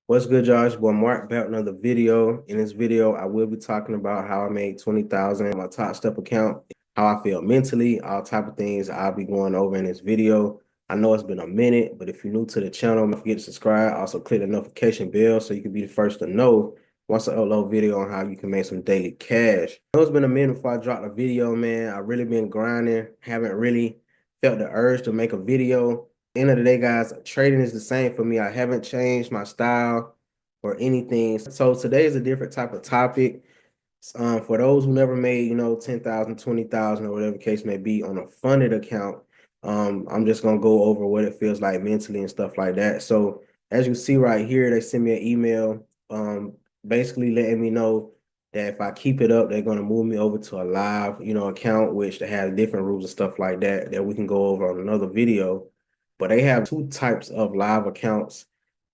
What's good, y'all? It's your boy Mark back with another video. In this video, I will be talking about how I made 20,000 on my Topstep account, how I feel mentally, all type of things I'll be going over in this video. I know it's been a minute, but if you're new to the channel, don't forget to subscribe. Also, click the notification bell so you can be the first to know once I upload video on how you can make some daily cash. I know it's been a minute before I dropped a video, man. I've really been grinding, haven't really felt the urge to make a video. End of the day, guys, trading is the same for me. I haven't changed my style or anything. So today is a different type of topic. For those who never made, 10,000, 20,000, or whatever the case may be on a funded account, I'm just gonna go over what it feels like mentally and stuff like that. So as you see right here, they send me an email, basically letting me know that if I keep it up, they're gonna move me over to a live, account, which they have different rules and stuff like that that we can go over on another video. But they have two types of live accounts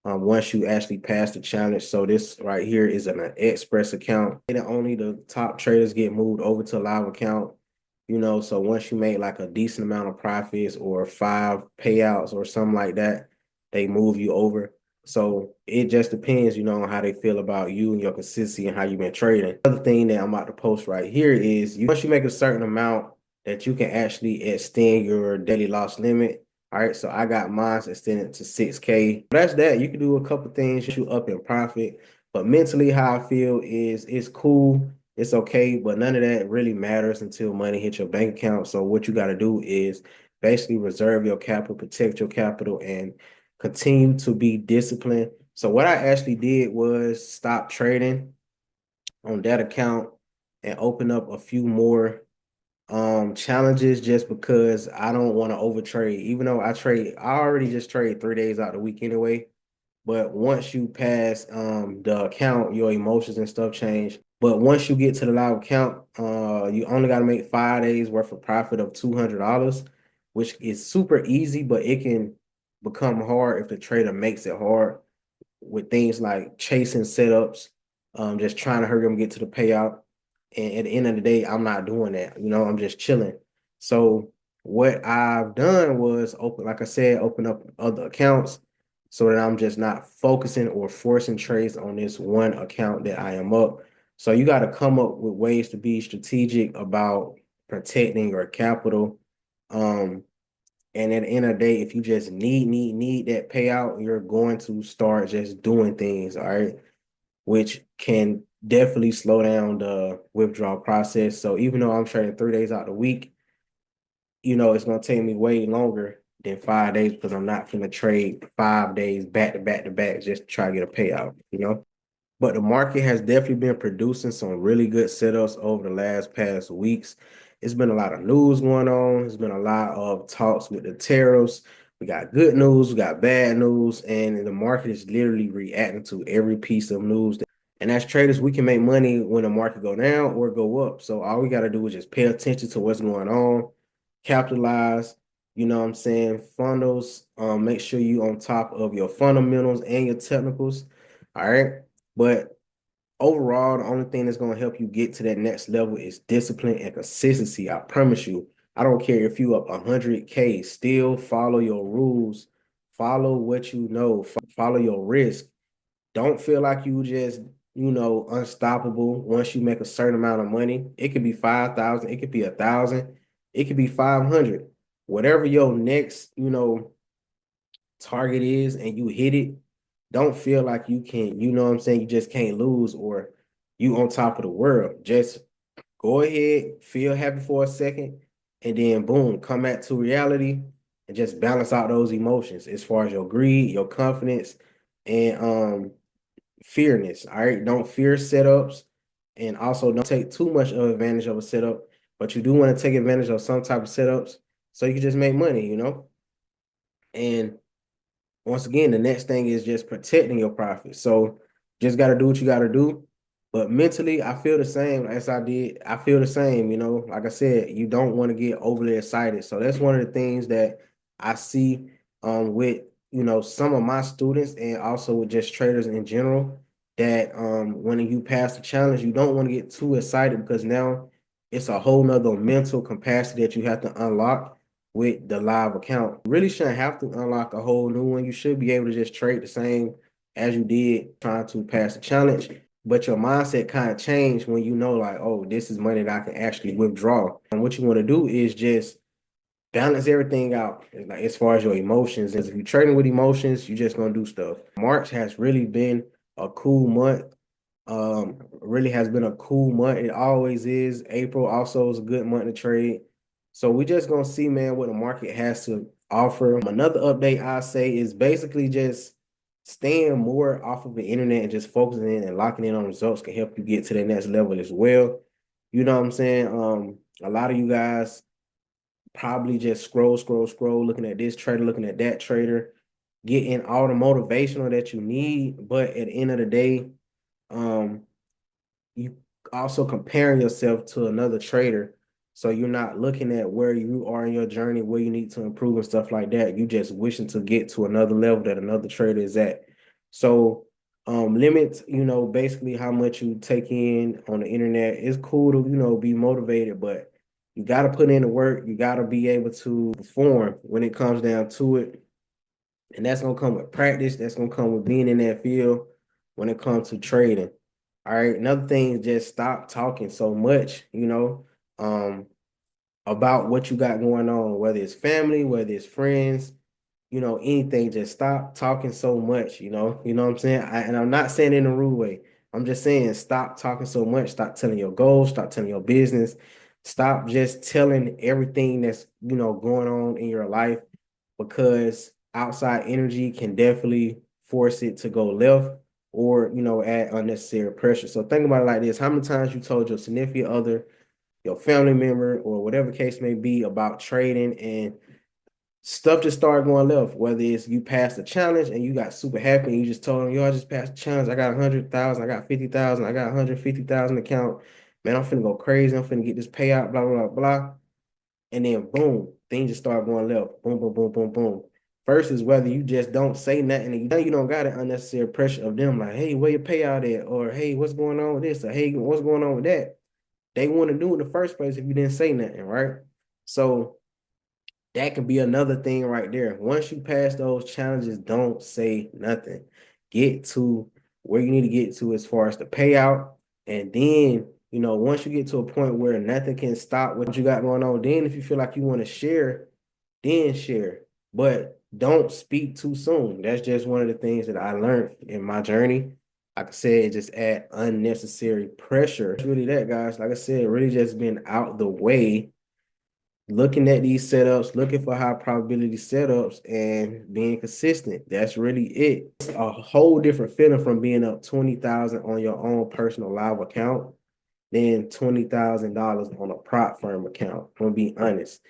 once you actually pass the challenge. So this right here is an express account. And only the top traders get moved over to a live account. So once you make like a decent amount of profits or 5 payouts or something like that, they move you over. So it just depends, on how they feel about you and your consistency and how you've been trading. Another thing that I'm about to post right here is once you make a certain amount that you can actually extend your daily loss limit. All right, so I got mine extended to 6K. That's that. You can do a couple things, you up in profit. But mentally, how I feel is it's cool, it's okay, but none of that really matters until money hits your bank account. So what you got to do is basically reserve your capital, protect your capital, and continue to be disciplined. So what I actually did was stop trading on that account and open up a few more challenges just because I don't want to overtrade. Even though I already just trade 3 days out of the week anyway. But once you pass the account, your emotions and stuff change. But once you get to the live account, you only got to make 5 days worth of profit of $200, which is super easy, but it can become hard if the trader makes it hard with things like chasing setups, just trying to hurry them get to the payout. And at the end of the day, I'm not doing that. I'm just chilling. So what I've done was open, like I said, open up other accounts so that I'm just not focusing or forcing trades on this one account that I am up. So you got to come up with ways to be strategic about protecting your capital. And at the end of the day, if you just need that payout, you're going to start just doing things, all right, which can definitely slow down the withdrawal process. So even though I'm trading 3 days out of the week, it's going to take me way longer than 5 days because I'm not going to trade 5 days back to back to back just to try to get a payout. But the market has definitely been producing some really good setups over the past weeks. It's been a lot of news going on. It's been a lot of talks with the tariffs. We got good news, we got bad news, and the market is literally reacting to every piece of news. And as traders, we can make money when the market go down or go up. So all we got to do is just pay attention to what's going on, capitalize, what I'm saying, funnels, make sure you on top of your fundamentals and your technicals. All right. But overall, the only thing that's going to help you get to that next level is discipline and consistency. I promise you. I don't care if you up 100K, still follow your rules, follow what you know, follow your risk. Don't feel like you just, unstoppable once you make a certain amount of money. It could be 5,000, it could be 1,000, it could be 500. Whatever your next, target is and you hit it, don't feel like you can, what I'm saying, you just can't lose or you on top of the world. Just go ahead, feel happy for a second, and then boom, come back to reality and just balance out those emotions as far as your greed, your confidence, and fearness. All right. Don't fear setups and also don't take too much of advantage of a setup, but you do want to take advantage of some type of setups so you can just make money. And once again, the next thing is just protecting your profit. So just got to do what you got to do. But mentally, I feel the same as I did. I feel the same. Like I said, you don't want to get overly excited. So that's one of the things that I see with, some of my students and also with just traders in general, that when you pass the challenge, you don't want to get too excited because now it's a whole nother mental capacity that you have to unlock with the live account. You really shouldn't have to unlock a whole new one. You should be able to just trade the same as you did trying to pass the challenge, but your mindset kind of changed when you know, like, oh, this is money that I can actually withdraw. And what you want to do is just balance everything out, like as far as your emotions. If you're trading with emotions, you're just gonna do stuff. March has really been a cool month. Really has been a cool month. It always is. April also is a good month to trade. So we just gonna see, man, what the market has to offer. Another update I say is basically just staying more off of the internet and just focusing in and locking in on results can help you get to the next level as well. You know what I'm saying? A lot of you guys probably just scroll, looking at this trader, looking at that trader, getting all the motivational that you need. But at the end of the day, um, you also comparing yourself to another trader. So you're not looking at where you are in your journey, where you need to improve and stuff like that. You just wishing to get to another level that another trader is at. So limit, basically how much you take in on the internet. It's cool to, be motivated, but you got to put in the work. You got to be able to perform when it comes down to it. And that's going to come with practice. That's going to come with being in that field when it comes to trading. All right. Another thing is just stop talking so much, um, about what you got going on, whether it's family, whether it's friends, anything. Just stop talking so much, you know what I'm saying? And I'm not saying it in a rude way. I'm just saying stop talking so much. Stop telling your goals. Stop telling your business. Stop just telling everything that's, going on in your life, because outside energy can definitely force it to go left or, add unnecessary pressure. So think about it like this. How many times you told your significant other, your family member, or whatever case may be about trading, and stuff just started going left? Whether it's you passed the challenge and you got super happy and you just told them, yo, I just passed the challenge. I got 100,000, I got 50,000, I got 150,000 account. Man, I'm finna go crazy. I'm finna get this payout, blah, blah, blah, blah. And then boom, things just start going left. Boom, boom, boom, boom, boom. Versus whether you just don't say nothing and you don't got an unnecessary pressure of them like, hey, where your payout at? Or hey, what's going on with this? Or hey, what's going on with that? They want to do in the first place if you didn't say nothing, right? So that can be another thing right there. Once you pass those challenges, don't say nothing. Get to where you need to get to as far as the payout. And then, once you get to a point where nothing can stop what you got going on, then if you feel like you want to share, then share. But don't speak too soon. That's just one of the things that I learned in my journey. Like I said, just add unnecessary pressure. It's really that, guys. Like I said, really just being out the way, looking at these setups, looking for high probability setups, and being consistent. That's really it. It's a whole different feeling from being up 20,000 on your own personal live account than $20,000 on a prop firm account. I'm gonna be honest.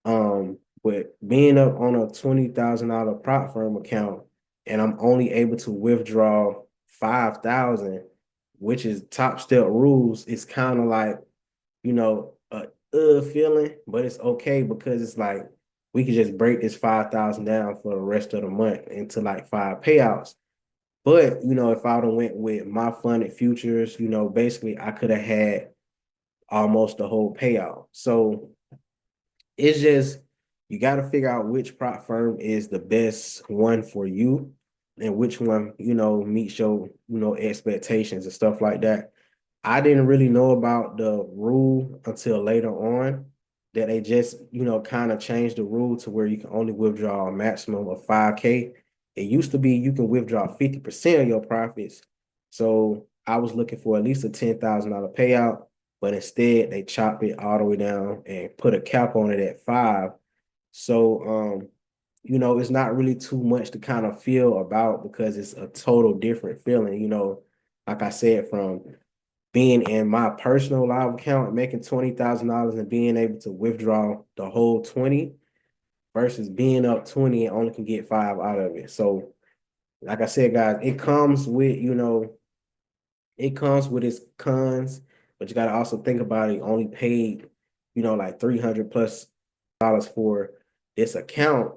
But being up on a $20,000 prop firm account and I'm only able to withdraw 5,000, which is Topstep rules, it's kind of like, a feeling, but it's okay because it's like we could just break this 5,000 down for the rest of the month into like 5 payouts. But if I would have went with my funded futures, basically I could have had almost the whole payout. So it's just you got to figure out which prop firm is the best one for you and which one, meets your, expectations and stuff like that. I didn't really know about the rule until later on that they just, kind of changed the rule to where you can only withdraw a maximum of 5K. It used to be you can withdraw 50% of your profits. So I was looking for at least a $10,000 payout, but instead they chopped it all the way down and put a cap on it at 5. So, it's not really too much to kind of feel about because it's a total different feeling, like I said, from being in my personal live account making $20,000 and being able to withdraw the whole 20 versus being up 20 and only can get 5 out of it. So, like I said, guys, it comes with, it comes with its cons, but you got to also think about it. You only paid, like 300 plus dollars for this account,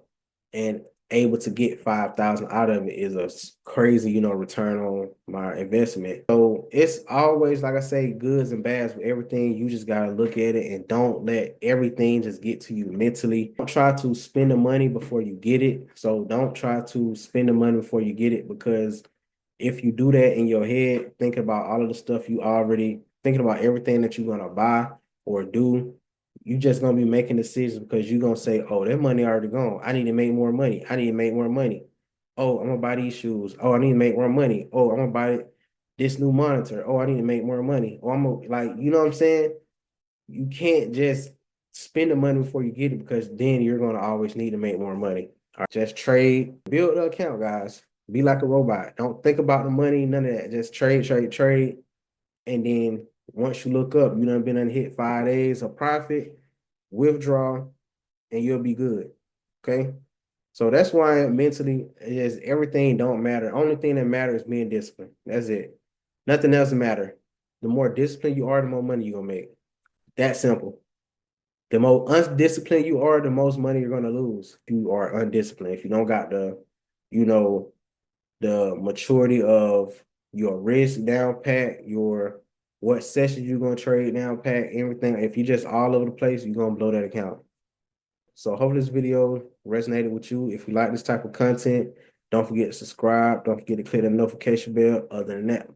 and able to get 5,000 out of it is a crazy, return on my investment. So it's always, like I say, goods and bads with everything. You just got to look at it and don't let everything just get to you mentally. Don't try to spend the money before you get it. So don't try to spend the money before you get it, because if you do that in your head, thinking about all of the stuff you already thinking about everything that you're gonna buy or do, you just gonna be making decisions because you're gonna say, "Oh, that money already gone. I need to make more money. I need to make more money. Oh, I'm gonna buy these shoes. Oh, I need to make more money. Oh, I'm gonna buy this new monitor. Oh, I need to make more money. Oh, I'm gonna like, you know what I'm saying? You can't just spend the money before you get it because then you're gonna always need to make more money. All right, just trade, build the account, guys. Be like a robot. Don't think about the money, none of that. Just trade, trade, trade. And then once you look up, you done been and hit 5 days of profit, withdraw, and you'll be good. Okay. So that's why mentally is everything don't matter. Only thing that matters is being disciplined. That's it. Nothing else matter. The more disciplined you are, the more money you're gonna make. That simple. The more undisciplined you are, the most money you're gonna lose. If you are undisciplined, if you don't got the, you know, the maturity of your risk down pat, your what sessions you're gonna trade down pat, everything. If you just all over the place, you're gonna blow that account. So hope this video resonated with you. If you like this type of content, don't forget to subscribe. Don't forget to click the notification bell. Other than that,